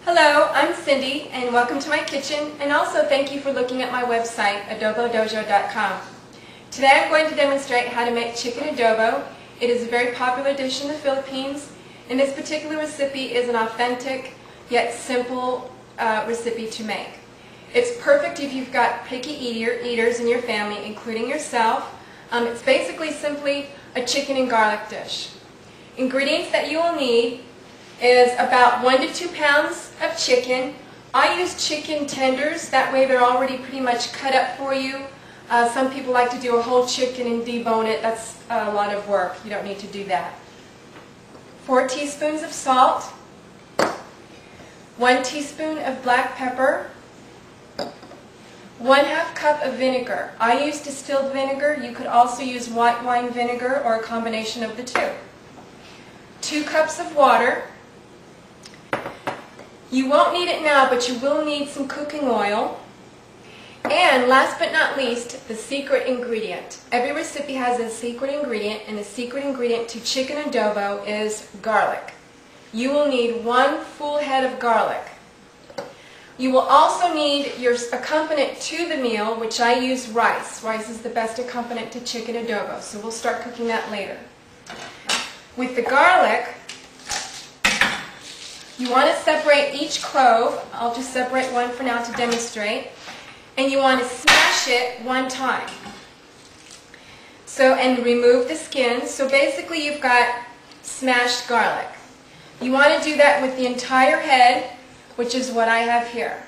Hello, I'm Cindy and welcome to my kitchen, and also thank you for looking at my website, adobodojo.com. Today I'm going to demonstrate how to make chicken adobo. It is a very popular dish in the Philippines, and this particular recipe is an authentic yet simple recipe to make. It's perfect if you've got picky eaters in your family, including yourself. It's basically simply a chicken and garlic dish. Ingredients that you will need is about 1 to 2 pounds of chicken. I use chicken tenders, that way they're already pretty much cut up for you. Some people like to do a whole chicken and debone it. That's a lot of work. You don't need to do that. 4 teaspoons of salt, 1 teaspoon of black pepper, 1/2 cup of vinegar. I use distilled vinegar. You could also use white wine vinegar or a combination of the two. 2 cups of water. You won't need it now, but you will need some cooking oil. And last but not least, the secret ingredient. Every recipe has a secret ingredient, and the secret ingredient to chicken adobo is garlic. You will need 1 full head of garlic. You will also need your accompaniment to the meal, which I use rice. Rice is the best accompaniment to chicken adobo, so we'll start cooking that later. With the garlic, you want to separate each clove. I'll just separate one for now to demonstrate. And you want to smash it 1 time. And remove the skin. So basically you've got smashed garlic. You want to do that with the entire head, which is what I have here.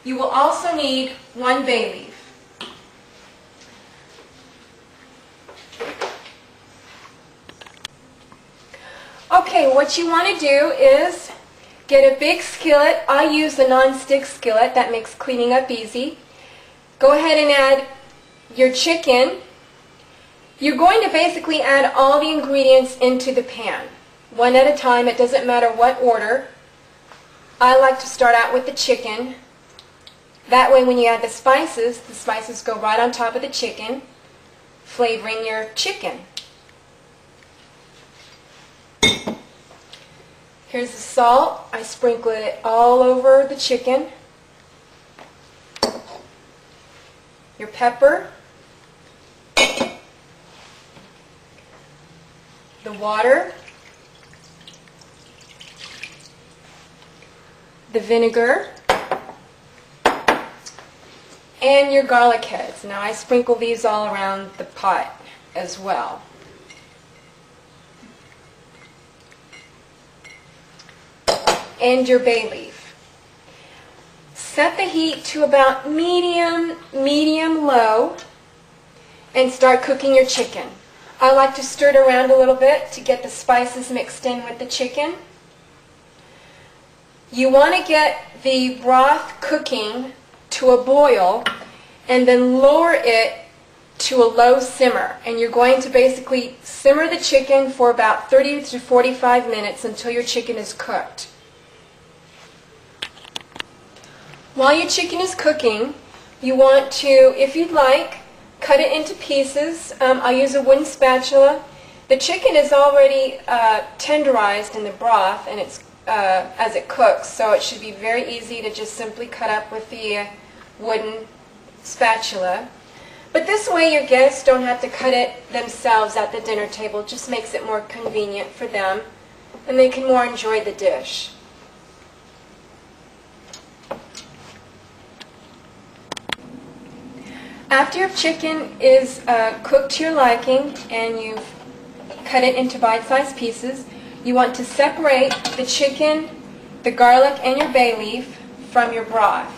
You will also need 1 bay leaf. Okay, what you want to do is get a big skillet. I use a non-stick skillet. That makes cleaning up easy. Go ahead and add your chicken. You're going to basically add all the ingredients into the pan, one at a time. It doesn't matter what order. I like to start out with the chicken. That way when you add the spices go right on top of the chicken, flavoring your chicken. Here's the salt. I sprinkled it all over the chicken. Your pepper. The water. The vinegar. And your garlic heads. Now I sprinkle these all around the pot as well. And your bay leaf. Set the heat to about medium-low and start cooking your chicken. I like to stir it around a little bit to get the spices mixed in with the chicken. You want to get the broth cooking to a boil and then lower it to a low simmer. And you're going to basically simmer the chicken for about 30 to 45 minutes until your chicken is cooked. While your chicken is cooking, you want to, if you'd like, cut it into pieces. I use a wooden spatula. The chicken is already tenderized in the broth, and it's as it cooks, so it should be very easy to just simply cut up with the wooden spatula. But this way your guests don't have to cut it themselves at the dinner table. It just makes it more convenient for them, and they can more enjoy the dish. After your chicken is cooked to your liking and you've cut it into bite-sized pieces, you want to separate the chicken, the garlic, and your bay leaf from your broth.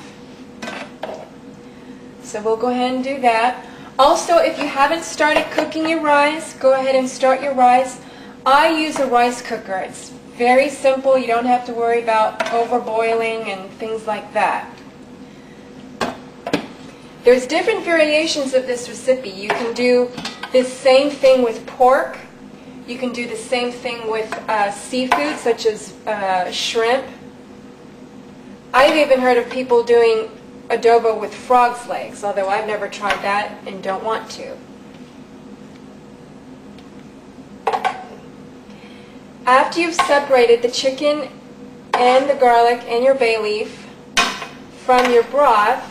So we'll go ahead and do that. Also, if you haven't started cooking your rice, go ahead and start your rice. I use a rice cooker. It's very simple. You don't have to worry about overboiling and things like that. There's different variations of this recipe. You can do this same thing with pork. You can do the same thing with seafood, such as shrimp. I've even heard of people doing adobo with frog's legs, although I've never tried that and don't want to. After you've separated the chicken and the garlic and your bay leaf from your broth.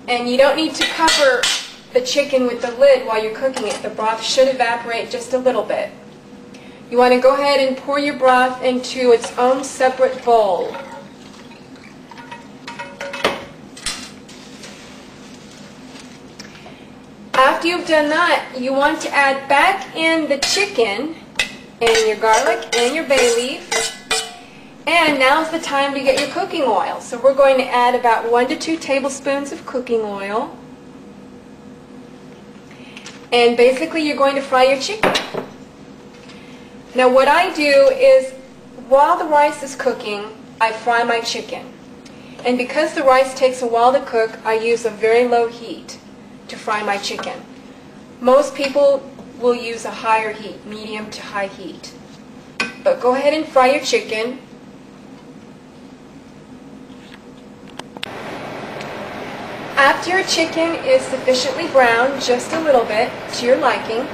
And you don't need to cover the chicken with the lid while you're cooking it. The broth should evaporate just a little bit. You want to go ahead and pour your broth into its own separate bowl. After you've done that, you want to add back in the chicken and your garlic and your bay leaf. And now's the time to get your cooking oil. So we're going to add about 1 to 2 tablespoons of cooking oil. And basically you're going to fry your chicken. Now what I do is, while the rice is cooking, I fry my chicken. And because the rice takes a while to cook, I use a very low heat to fry my chicken. Most people will use a higher heat, medium to high heat. But go ahead and fry your chicken. After your chicken is sufficiently browned, just a little bit, to your liking,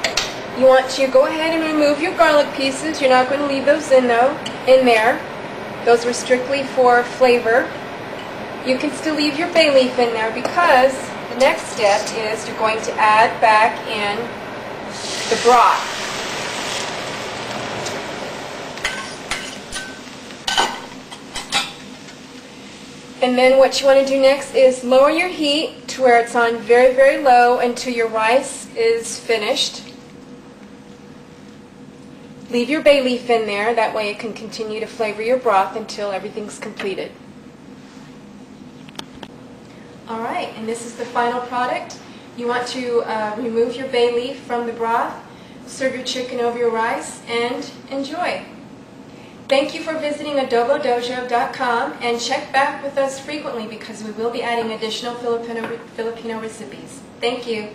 you want to go ahead and remove your garlic pieces. You're not going to leave those in there. Those were strictly for flavor. You can still leave your bay leaf in there because the next step is you're going to add back in the broth. And then what you want to do next is lower your heat to where it's on very, very low until your rice is finished. Leave your bay leaf in there, that way it can continue to flavor your broth until everything's completed. Alright, and this is the final product. You want to remove your bay leaf from the broth, serve your chicken over your rice, and enjoy. Thank you for visiting adobodojo.com, and check back with us frequently because we will be adding additional Filipino recipes. Thank you.